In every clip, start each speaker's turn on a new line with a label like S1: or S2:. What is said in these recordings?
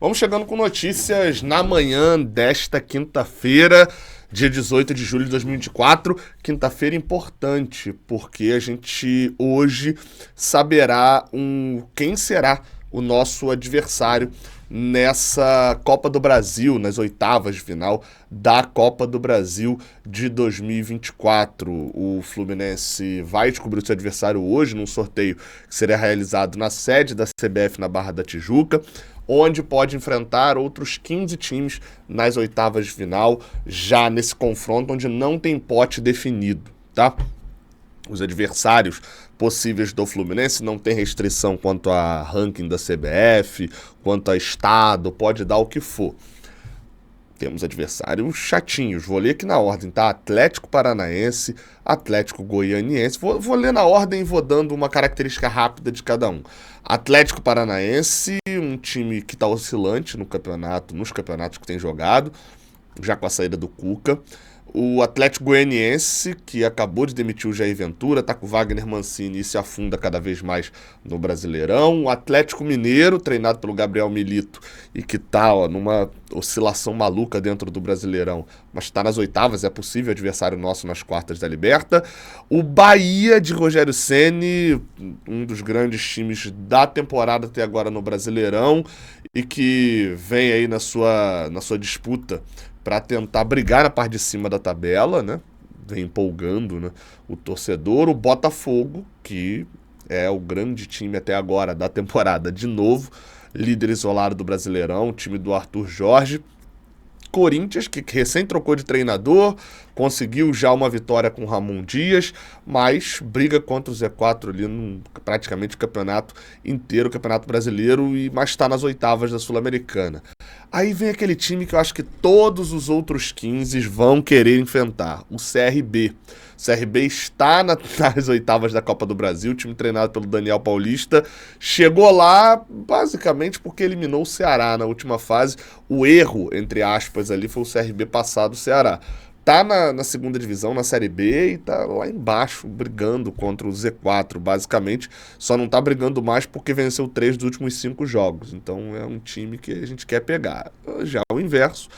S1: Vamos chegando com notícias na manhã desta quinta-feira, dia 18 de julho de 2024. Quinta-feira importante, porque a gente hoje saberá quem será o nosso adversário nessa Copa do Brasil, nas oitavas de final da Copa do Brasil de 2024. O Fluminense vai descobrir o seu adversário hoje num sorteio que será realizado na sede da CBF na Barra da Tijuca, onde pode enfrentar outros 15 times nas oitavas de final, já nesse confronto onde não tem pote definido, tá? Os adversários possíveis do Fluminense não tem restrição quanto a ranking da CBF, quanto a estado, pode dar o que for. Temos adversários chatinhos, vou ler aqui na ordem, tá? Atlético Paranaense, Atlético Goianiense. Vou ler na ordem e vou dando uma característica rápida de cada um. Atlético Paranaense, um time que está oscilante no campeonato, nos campeonatos que tem jogado, já com a saída do Cuca. O Atlético Goianiense, que acabou de demitir o Jair Ventura, tá com o Wagner Mancini e se afunda cada vez mais no Brasileirão. O Atlético Mineiro, treinado pelo Gabriel Milito e que tá numa oscilação maluca dentro do Brasileirão, mas tá nas oitavas, é possível adversário nosso nas quartas da Liberta. O Bahia de Rogério Ceni, um dos grandes times da temporada até agora no Brasileirão e que vem aí na sua disputa para tentar brigar na parte de cima da tabela, né? Vem empolgando, né, o torcedor. O Botafogo, que é o grande time até agora da temporada, de novo, líder isolado do Brasileirão, o time do Arthur Jorge. Corinthians, que recém trocou de treinador, conseguiu já uma vitória com o Ramon Dias, mas briga contra o Z4 ali praticamente o campeonato inteiro, o Campeonato Brasileiro, mas está nas oitavas da Sul-Americana. Aí vem aquele time que eu acho que todos os outros 15 vão querer enfrentar, o CRB. O CRB está nas oitavas da Copa do Brasil, time treinado pelo Daniel Paulista. Chegou lá basicamente porque eliminou o Ceará na última fase. O erro, entre aspas, ali foi o CRB passar do Ceará. Tá na segunda divisão, na Série B, e tá lá embaixo, brigando contra o Z4, basicamente. Só não tá brigando mais porque venceu 3 dos últimos 5 jogos. Então é um time que a gente quer pegar. Já o inverso,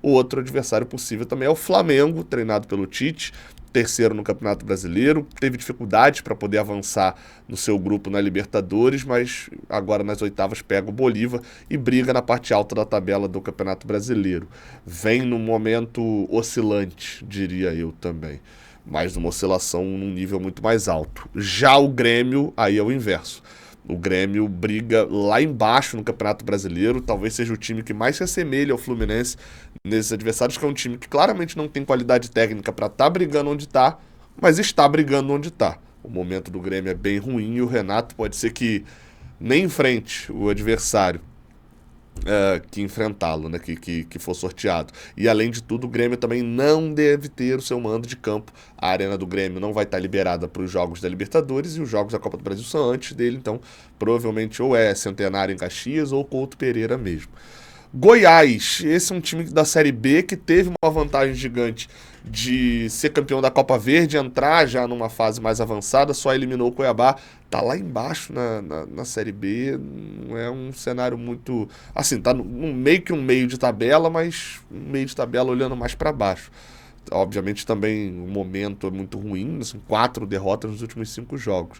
S1: o outro adversário possível também é o Flamengo, treinado pelo Tite, terceiro no Campeonato Brasileiro, teve dificuldades para poder avançar no seu grupo na Libertadores, mas agora nas oitavas pega o Bolívar e briga na parte alta da tabela do Campeonato Brasileiro. Vem num momento oscilante, diria eu também, mas numa oscilação num nível muito mais alto. Já o Grêmio, aí é o inverso. O Grêmio briga lá embaixo no Campeonato Brasileiro, talvez seja o time que mais se assemelha ao Fluminense nesses adversários, que é um time que claramente não tem qualidade técnica para estar brigando onde está, mas está brigando onde está. O momento do Grêmio é bem ruim e o Renato pode ser que nem enfrente o adversário que enfrentá-lo, né, que for sorteado. E além de tudo, o Grêmio também não deve ter o seu mando de campo. A arena do Grêmio não vai estar liberada para os jogos da Libertadores e os jogos da Copa do Brasil são antes dele, então provavelmente ou é Centenário em Caxias ou Couto Pereira mesmo. Goiás, esse é um time da Série B que teve uma vantagem gigante de ser campeão da Copa Verde, entrar já numa fase mais avançada, só eliminou o Cuiabá, tá lá embaixo na Série B, não é um cenário muito... Assim, tá meio que um meio de tabela, mas um meio de tabela olhando mais para baixo. Obviamente também o momento é muito ruim, assim, 4 derrotas nos últimos 5 jogos.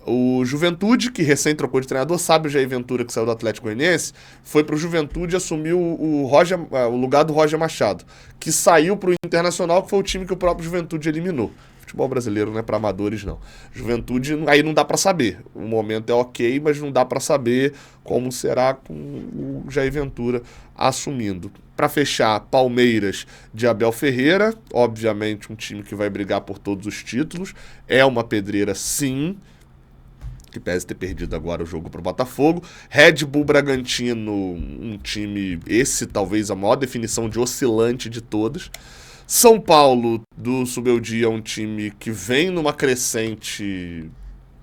S1: O Juventude, que recém trocou de treinador, sabe o Jair Ventura, que saiu do Atlético Goianiense, foi pro Juventude e assumiu o lugar do Roger Machado, que saiu pro Internacional, que foi o time que o próprio Juventude eliminou. Futebol brasileiro não é para amadores, não. Juventude, aí não dá para saber. O momento é ok, mas não dá para saber como será com o Jair Ventura assumindo. Para fechar, Palmeiras de Abel Ferreira, obviamente um time que vai brigar por todos os títulos. É uma pedreira, sim, que pese ter perdido agora o jogo para o Botafogo. Red Bull Bragantino, um time, esse talvez a maior definição de oscilante de todas. São Paulo, do Subeldia, um time que vem numa crescente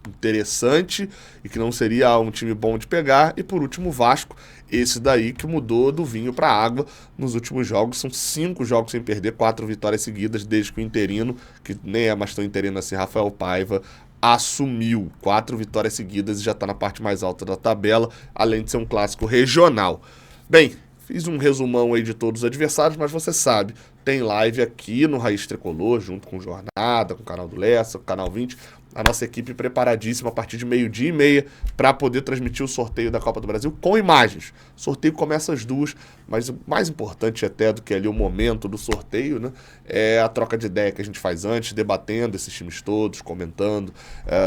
S1: interessante e que não seria um time bom de pegar. E por último, Vasco, esse daí que mudou do vinho para a água nos últimos jogos. São 5 jogos sem perder, 4 vitórias seguidas, desde que o interino, que nem é mais tão interino assim, Rafael Paiva, assumiu 4 vitórias seguidas e já está na parte mais alta da tabela, além de ser um clássico regional. Bem, fiz um resumão aí de todos os adversários, mas você sabe, tem live aqui no Raiz Tricolor, junto com Jornada, com o canal do Lessa, com o canal 20, a nossa equipe preparadíssima a partir de 12h30 para poder transmitir o sorteio da Copa do Brasil com imagens. O sorteio começa às 2h, mas o mais importante até do que ali o momento do sorteio, né, é a troca de ideia que a gente faz antes, debatendo esses times todos, comentando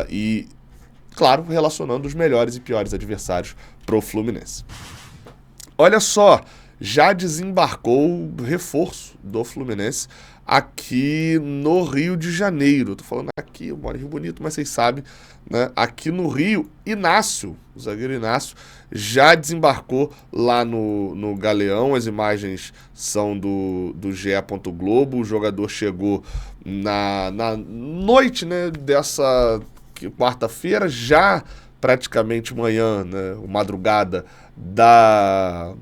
S1: e, claro, relacionando os melhores e piores adversários pro Fluminense. Olha só, já desembarcou o reforço do Fluminense aqui no Rio de Janeiro. Tô falando aqui, eu moro em Rio Bonito, mas vocês sabem, né? Aqui no Rio, Inácio, o zagueiro Inácio, já desembarcou lá no Galeão. As imagens são do GE. Globo. O jogador chegou na noite, né, dessa quarta-feira, já praticamente manhã, né, madrugada da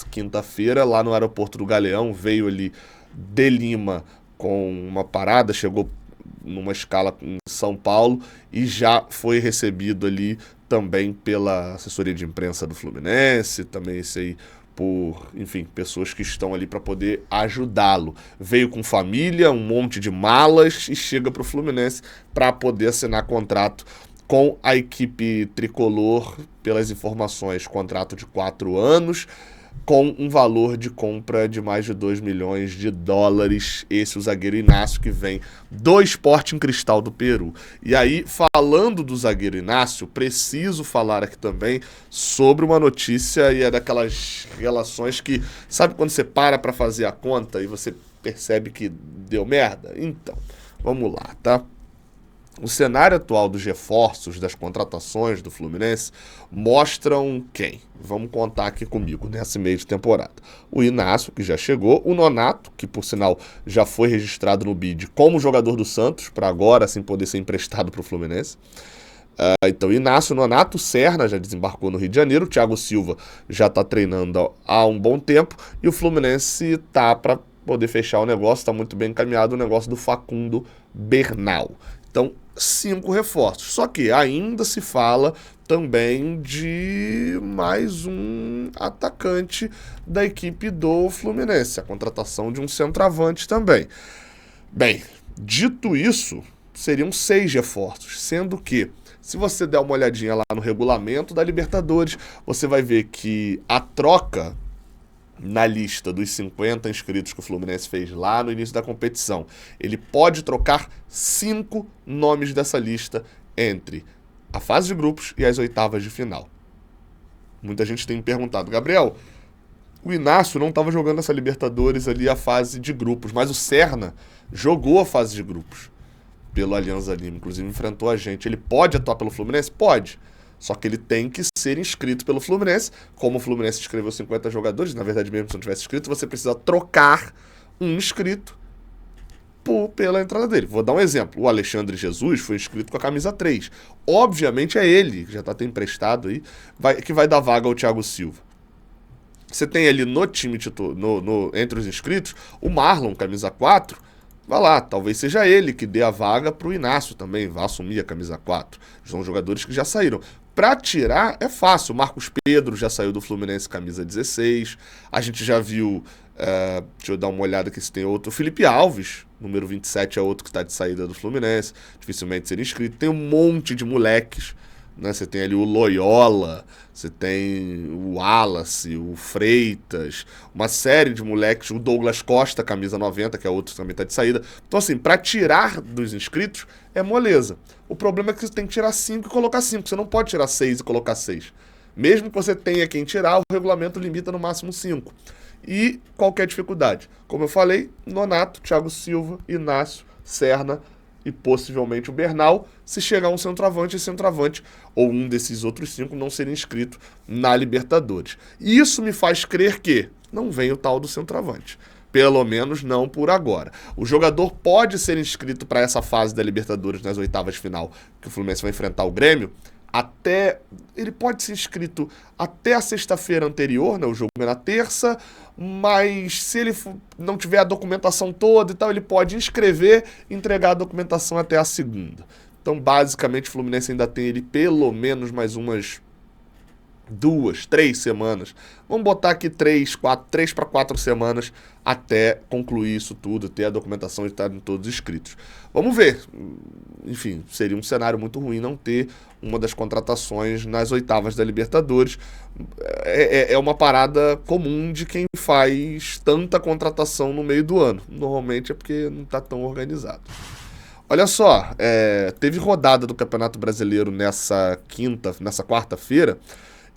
S1: quinta-feira, lá no aeroporto do Galeão. Veio ali de Lima com uma parada, chegou numa escala em São Paulo e já foi recebido ali também pela assessoria de imprensa do Fluminense, também esse aí por, enfim, pessoas que estão ali para poder ajudá-lo. Veio com família, um monte de malas e chega para o Fluminense para poder assinar contrato com a equipe tricolor. Pelas informações, contrato de 4 anos, com um valor de compra de mais de 2 milhões de dólares. Esse é o zagueiro Inácio, que vem do Sporting Cristal do Peru. E aí, falando do zagueiro Inácio, preciso falar aqui também sobre uma notícia, e é daquelas relações que, sabe quando você para fazer a conta e você percebe que deu merda? Então, vamos lá, tá? O cenário atual dos reforços, das contratações do Fluminense, mostram quem? Vamos contar aqui comigo nesse meio de temporada. O Inácio, que já chegou, o Nonato, que por sinal já foi registrado no BID como jogador do Santos, para agora assim poder ser emprestado para o Fluminense. Então, Inácio, Nonato, Serna já desembarcou no Rio de Janeiro, o Thiago Silva já está treinando há um bom tempo, e o Fluminense está para poder fechar o negócio, está muito bem encaminhado o negócio do Facundo Bernal. Então, 5 reforços. Só que ainda se fala também de mais um atacante da equipe do Fluminense, a contratação de um centroavante também. Bem, dito isso, seriam 6 reforços, sendo que, se você der uma olhadinha lá no regulamento da Libertadores, você vai ver que a troca na lista dos 50 inscritos que o Fluminense fez lá no início da competição, ele pode trocar 5 nomes dessa lista entre a fase de grupos e as oitavas de final. Muita gente tem me perguntado, Gabriel, o Inácio não estava jogando essa Libertadores ali a fase de grupos, mas o Serna jogou a fase de grupos pelo Alianza Lima, inclusive enfrentou a gente. Ele pode atuar pelo Fluminense? Pode. Só que ele tem que ser inscrito pelo Fluminense. Como o Fluminense inscreveu 50 jogadores, na verdade mesmo se não tivesse inscrito, você precisa trocar um inscrito pela entrada dele. Vou dar um exemplo. O Alexandre Jesus foi inscrito com a camisa 3. Obviamente é ele, que já está até emprestado aí, que vai dar vaga ao Thiago Silva. Você tem ali no time entre os inscritos, o Marlon, camisa 4, vai lá, talvez seja ele que dê a vaga para o Inácio também, vai assumir a camisa 4. São jogadores que já saíram. Para tirar é fácil, o Marcos Pedro já saiu do Fluminense camisa 16, a gente já viu, deixa eu dar uma olhada aqui se tem outro, o Felipe Alves, número 27 é outro que está de saída do Fluminense, dificilmente seria inscrito, tem um monte de moleques, né? Você tem ali o Loyola, você tem o Wallace, o Freitas, uma série de moleques, o Douglas Costa, camisa 90, que é outro que também está de saída. Então assim, para tirar dos inscritos é moleza. O problema é que você tem que tirar 5 e colocar 5, você não pode tirar 6 e colocar 6. Mesmo que você tenha quem tirar, o regulamento limita no máximo 5. E qualquer dificuldade. Como eu falei, Nonato, Thiago Silva, Inácio, Serna e possivelmente o Bernal, se chegar um centroavante, esse centroavante ou um desses outros 5 não seria inscrito na Libertadores. E isso me faz crer que não vem o tal do centroavante. Pelo menos não por agora. O jogador pode ser inscrito para essa fase da Libertadores nas oitavas de final, que o Fluminense vai enfrentar o Grêmio, ele pode ser inscrito até a sexta-feira anterior, né? O jogo é na terça, mas se ele não tiver a documentação toda e tal, ele pode inscrever e entregar a documentação até a segunda. Então, basicamente, o Fluminense ainda tem ele pelo menos mais umas 2, 3 semanas. Vamos botar aqui 3 para 4 semanas até concluir isso tudo, ter a documentação e estar em todos escritos. Vamos ver. Enfim, seria um cenário muito ruim não ter uma das contratações nas oitavas da Libertadores. É uma parada comum de quem faz tanta contratação no meio do ano. Normalmente é porque não está tão organizado. Olha só, teve rodada do Campeonato Brasileiro nessa quarta-feira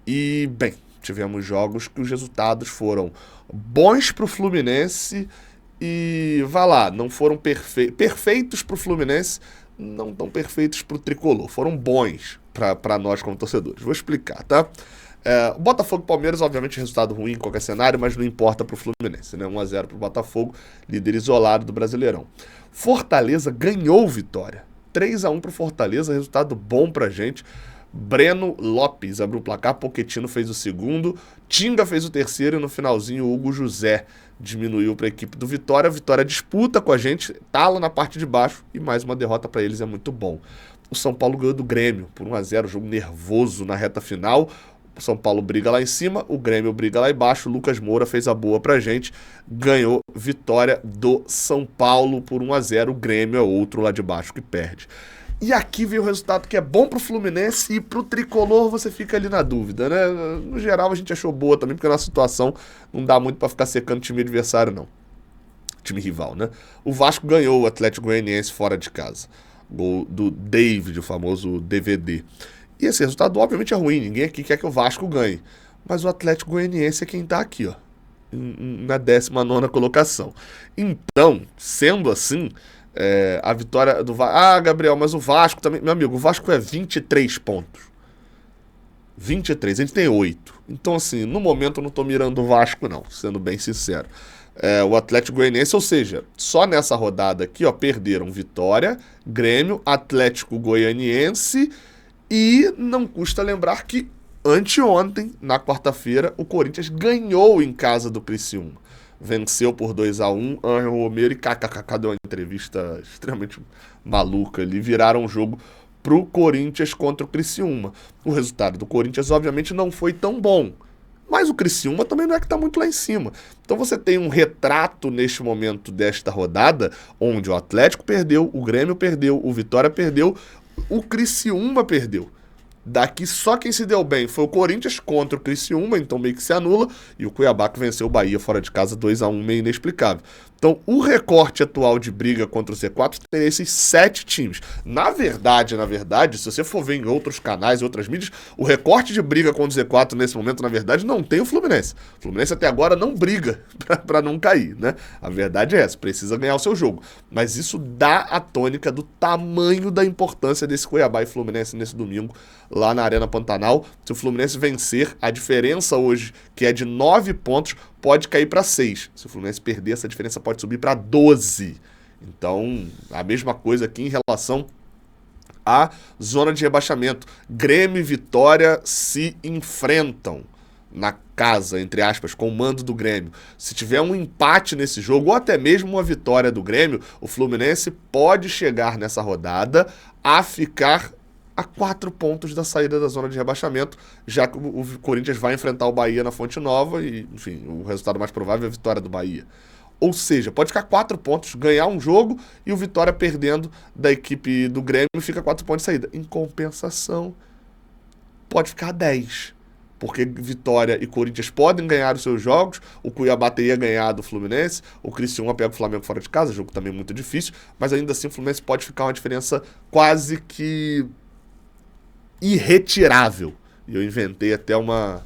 S1: e, bem, tivemos jogos que os resultados foram bons para o Fluminense e, vá lá, não foram perfeitos para o Fluminense, não tão perfeitos para o Tricolor, foram bons para nós como torcedores. Vou explicar, tá? O Botafogo e Palmeiras, obviamente, resultado ruim em qualquer cenário, mas não importa para o Fluminense, né? 1-0 para o Botafogo, líder isolado do Brasileirão. Fortaleza ganhou Vitória, 3-1 para o Fortaleza, resultado bom pra gente. Breno Lopes abriu o placar, Pochettino fez o segundo, Tinga fez o terceiro e no finalzinho o Hugo José diminuiu para a equipe do Vitória. Vitória disputa com a gente, tá lá na parte de baixo e mais uma derrota para eles é muito bom. O São Paulo ganhou do Grêmio por 1-0, jogo nervoso na reta final. O São Paulo briga lá em cima, o Grêmio briga lá embaixo. O Lucas Moura fez a boa pra gente, ganhou vitória do São Paulo por 1-0. O Grêmio é outro lá de baixo que perde. E aqui veio o resultado que é bom pro Fluminense e pro Tricolor você fica ali na dúvida, né? No geral a gente achou boa também, porque na situação não dá muito pra ficar secando time adversário, não. Time rival, né? O Vasco ganhou o Atlético Goianiense fora de casa. Gol do David, o famoso DVD. E esse resultado obviamente é ruim, ninguém aqui quer que o Vasco ganhe. Mas o Atlético Goianiense é quem tá aqui, ó, na 19ª colocação. Então, sendo assim, a vitória do Vasco... Ah, Gabriel, mas o Vasco também... Meu amigo, o Vasco é 23 pontos. 23, a gente tem 8. Então, assim, no momento eu não tô mirando o Vasco, não, sendo bem sincero. O Atlético Goianiense, ou seja, só nessa rodada aqui, ó, perderam Vitória, Grêmio, Atlético Goianiense... E não custa lembrar que anteontem, na quarta-feira, o Corinthians ganhou em casa do Criciúma. Venceu por 2-1, Ángel Romero e KKK deu uma entrevista extremamente maluca ali. Viraram o jogo pro Corinthians contra o Criciúma. O resultado do Corinthians, obviamente, não foi tão bom. Mas o Criciúma também não é que tá muito lá em cima. Então você tem um retrato neste momento desta rodada, onde o Atlético perdeu, o Grêmio perdeu, o Vitória perdeu, o Criciúma perdeu. Daqui só quem se deu bem foi o Corinthians contra o Criciúma, então meio que se anula, e o Cuiabá que venceu o Bahia fora de casa 2-1, meio inexplicável. Então o recorte atual de briga contra o Z4 tem esses 7 times. Na verdade, se você for ver em outros canais, outras mídias, o recorte de briga contra o Z4 nesse momento, na verdade, não tem o Fluminense. O Fluminense até agora não briga para não cair, né? A verdade é essa, precisa ganhar o seu jogo. Mas isso dá a tônica do tamanho da importância desse Cuiabá e Fluminense nesse domingo, lá na Arena Pantanal. Se o Fluminense vencer, a diferença hoje, que é de 9 pontos, pode cair para 6. Se o Fluminense perder, essa diferença pode subir para 12. Então, a mesma coisa aqui em relação à zona de rebaixamento. Grêmio e Vitória se enfrentam na casa, entre aspas, com o mando do Grêmio. Se tiver um empate nesse jogo, ou até mesmo uma vitória do Grêmio, o Fluminense pode chegar nessa rodada a ficar a 4 pontos da saída da zona de rebaixamento, já que o Corinthians vai enfrentar o Bahia na Fonte Nova e, enfim, o resultado mais provável é a vitória do Bahia. Ou seja, pode ficar 4 pontos, ganhar um jogo e o Vitória perdendo da equipe do Grêmio fica 4 pontos de saída. Em compensação, pode ficar 10. Porque Vitória e Corinthians podem ganhar os seus jogos, o Cuiabá teria ganhado o Fluminense, o Criciúma pega o Flamengo fora de casa, jogo também muito difícil, mas ainda assim o Fluminense pode ficar uma diferença quase que irretirável. E eu inventei até uma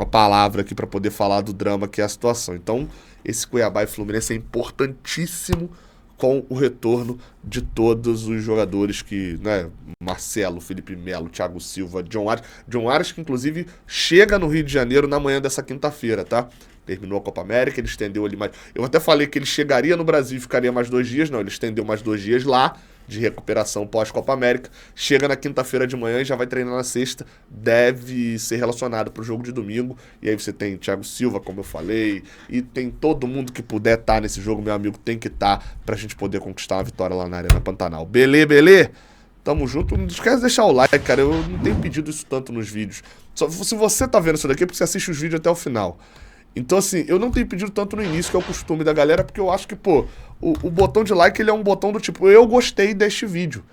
S1: palavra aqui para poder falar do drama que é a situação. Então, esse Cuiabá e Fluminense é importantíssimo com o retorno de todos os jogadores que, né, Marcelo, Felipe Melo, Thiago Silva, John Ares. John Ares que, inclusive, chega no Rio de Janeiro na manhã dessa quinta-feira, tá? Terminou a Copa América, ele estendeu ali mais... Eu até falei que ele chegaria no Brasil e ficaria mais 2 dias. Não, ele estendeu mais 2 dias lá, de recuperação pós-Copa América. Chega na quinta-feira de manhã e já vai treinar na sexta. Deve ser relacionado para o jogo de domingo. E aí você tem Thiago Silva, como eu falei, e tem todo mundo que puder estar nesse jogo, meu amigo, tem que estar pra gente poder conquistar uma vitória lá na Arena Pantanal. Belê? Tamo junto. Não esquece de deixar o like, cara. Eu não tenho pedido isso tanto nos vídeos. Só, se você tá vendo isso daqui é porque você assiste os vídeos até o final. Então, assim, eu não tenho pedido tanto no início, que é o costume da galera, porque eu acho que, pô, o botão de like, ele é um botão do tipo, eu gostei deste vídeo.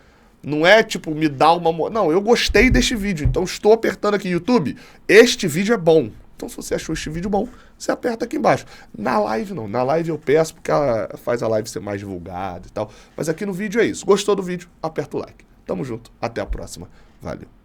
S1: Não é, tipo, me dá uma... Não, eu gostei deste vídeo, então estou apertando aqui, YouTube, este vídeo é bom. Então, se você achou este vídeo bom, você aperta aqui embaixo. Na live, não. Na live eu peço, porque ela faz a live ser mais divulgada e tal. Mas aqui no vídeo é isso. Gostou do vídeo? Aperta o like. Tamo junto. Até a próxima. Valeu.